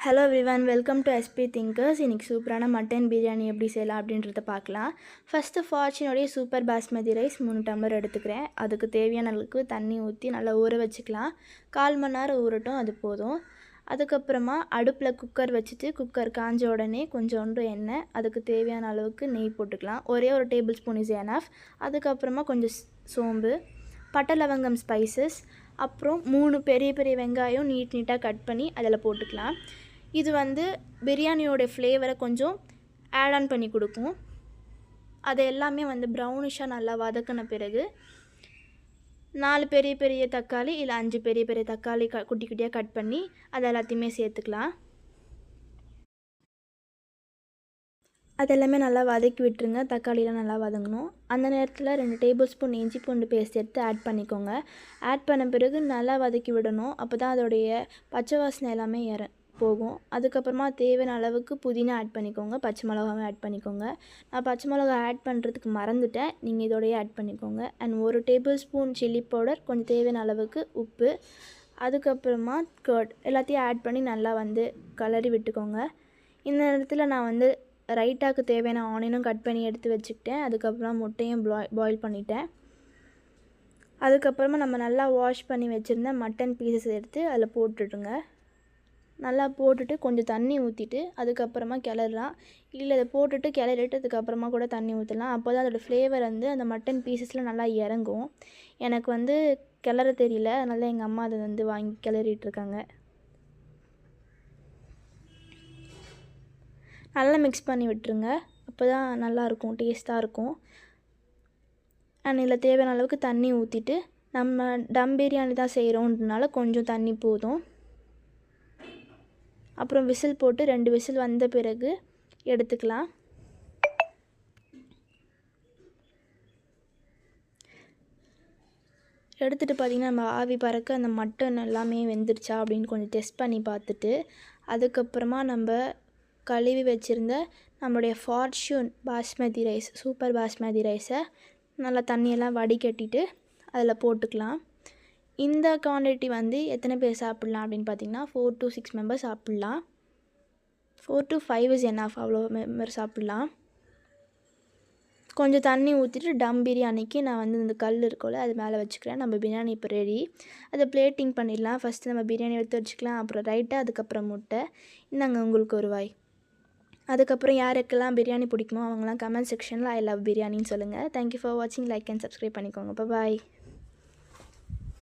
Hello everyone, welcome to SP thinkers. இன்றைக்கி சூப்பரான mutton biryani எப்படி செய்யலாம் அப்படின்றத பார்க்கலாம். ஃபஸ்ட்டு ஃபார்ச்சுனோடைய சூப்பர் பாஸ்மதி ரைஸ் 3 டம்ளர் எடுத்துக்கிறேன். அதுக்கு தேவையான அளவுக்கு தண்ணி ஊற்றி நல்லா ஊற வச்சுக்கலாம். 1/4 மணி நேரம் ஊறட்டும், அது போதும். அதுக்கப்புறமா அடுப்பில் குக்கர் வச்சுட்டு குக்கர் காஞ்ச உடனே கொஞ்சோண்டு எண்ணெய், அதுக்கு தேவையான அளவுக்கு நெய் போட்டுக்கலாம். ஒரே ஒரு டேபிள் ஸ்பூன் இஸ் எனஃப். அதுக்கப்புறமா கொஞ்சம் சோம்பு, பட்டை லவங்கம் ஸ்பைசஸ், அப்புறம் 3 பெரிய பெரிய வெங்காயம் நீட்டாக கட் பண்ணி அதில் போட்டுக்கலாம். இது பிரியாணியோட ஃப்ளேவரை கொஞ்சம் ஆட் ஆன் பண்ணி கொடுக்கும். அது எல்லாமே ப்ரௌனிஷாக நல்லா வதக்கின பிறகு 4 பெரிய பெரிய தக்காளி இல்லை 5 பெரிய பெரிய தக்காளி குட்டி குட்டியாக கட் பண்ணி அது எல்லாத்தையுமே சேர்த்துக்கலாம். அதெல்லாமே நல்லா வதக்கி விட்டுருங்க. தக்காளிலாம் நல்லா வதங்கணும். அந்த நேரத்தில் 2 டேபிள் ஸ்பூன் இஞ்சி பூண்டு பேஸ்ட் எடுத்து ஆட் பண்ணிக்கோங்க. ஆட் பண்ண பிறகு நல்லா வதக்கி விடணும். அப்போ தான் அதோடைய பச்சை வாசனை எல்லாமே போகும். அதுக்கப்புறமா தேவையான அளவுக்கு புதினா ஆட் பண்ணிக்கோங்க. பச்சை மிளகாவும் ஆட் பண்ணிக்கோங்க. நான் பச்சை மிளகா ஆட் பண்ணுறதுக்கு மறந்துட்டேன், நீங்கள் இதோடையே ஆட் பண்ணிக்கோங்க. And 1 table spoon chilli powder, கொஞ்சம் தேவையான அளவுக்கு உப்பு, அதுக்கப்புறமா கர்ட் எல்லாத்தையும் ஆட் பண்ணி நல்லா கலரி விட்டுக்கோங்க. இந்த நேரத்தில் நான் ரைட்டாக்கு தேவையான ஆனியனும் கட் பண்ணி எடுத்து வச்சுக்கிட்டேன். அதுக்கப்புறம் முட்டையும் பாயில் பண்ணிட்டேன். அதுக்கப்புறமா நம்ம நல்லா வாஷ் பண்ணி வச்சுருந்த மட்டன் பீசஸ் எடுத்து அதில் போட்டுடுங்க. நல்லா போட்டுட்டு கொஞ்சம் தண்ணி ஊற்றிட்டு அதுக்கப்புறமா கிளறலாம். இல்லை இதை போட்டுட்டு கிளறிட்டு அதுக்கப்புறமா கூட தண்ணி ஊற்றலாம். அப்போ தான் அதோடய ஃப்ளேவர் அந்த மட்டன் பீசஸில் நல்லா இறங்கும். எனக்கு கிளற தெரியல, அதனால எங்கள் அம்மா அதை வாங்கி கிளறிட்டுருக்காங்க. நல்லா மிக்ஸ் பண்ணி விட்டுருங்க. அப்போ தான் நல்லாயிருக்கும், டேஸ்ட்டாக இருக்கும். அண்ட் இதில் தேவையான அளவுக்கு தண்ணி ஊற்றிட்டு, நம்ம டம் பிரியாணி தான் செய்கிறோன்றதுனால கொஞ்சம் தண்ணி போதும். அப்புறம் விசில் போட்டு 2 விசில் வந்த பிறகு எடுத்துக்கலாம். எடுத்துகிட்டு பார்த்திங்கன்னா நம்ம ஆவி பறக்க அந்த மட்டன் எல்லாமே வெந்துருச்சா அப்படின்னு கொஞ்சம் டெஸ்ட் பண்ணி பார்த்துட்டு, அதுக்கப்புறமா நம்ம கழுவி வச்சுருந்த நம்மளுடைய fortune basmati rice, super basmati ரைஸை நல்லா தண்ணியெல்லாம் வடிகட்டிட்டு அதில் போட்டுக்கலாம். இந்த குவான்டிட்டி எத்தனை பேர் சாப்பிட்லாம் அப்படின்னு பார்த்திங்கன்னா 4 to 6 மெம்பர்ஸ் சாப்பிட்லாம். 4 to 5 இஸ் எனஃப், அவ்வளோ மெம்பர் சாப்பிட்லாம். கொஞ்சம் தண்ணி ஊற்றிட்டு டம் பிரியாணிக்கு நான் இந்த கல் இருக்கும்ல அது மேலே வச்சுக்கிறேன். நம்ம பிரியாணி இப்போ ரெடி. அதை பிளேட்டிங் பண்ணிடலாம். ஃபஸ்ட்டு நம்ம பிரியாணி எடுத்து வச்சுக்கலாம், அப்புறம் ரைட்டா, அதுக்கப்புறம் முட்டை. இந்தாங்க உங்களுக்கு ஒரு வாய். அதுக்கப்புறம் யாருக்கெல்லாம் பிரியாணி பிடிக்குமோ அவங்களாம் கமெண்ட் செக்ஷனில் ஐ லவ் பிரியாணின்னு சொல்லுங்கள். தேங்க்யூ ஃபார் வாட்சிங். லைக் அண்ட் சப்ஸ்கிரைப் பண்ணிக்கோங்க. பாய்.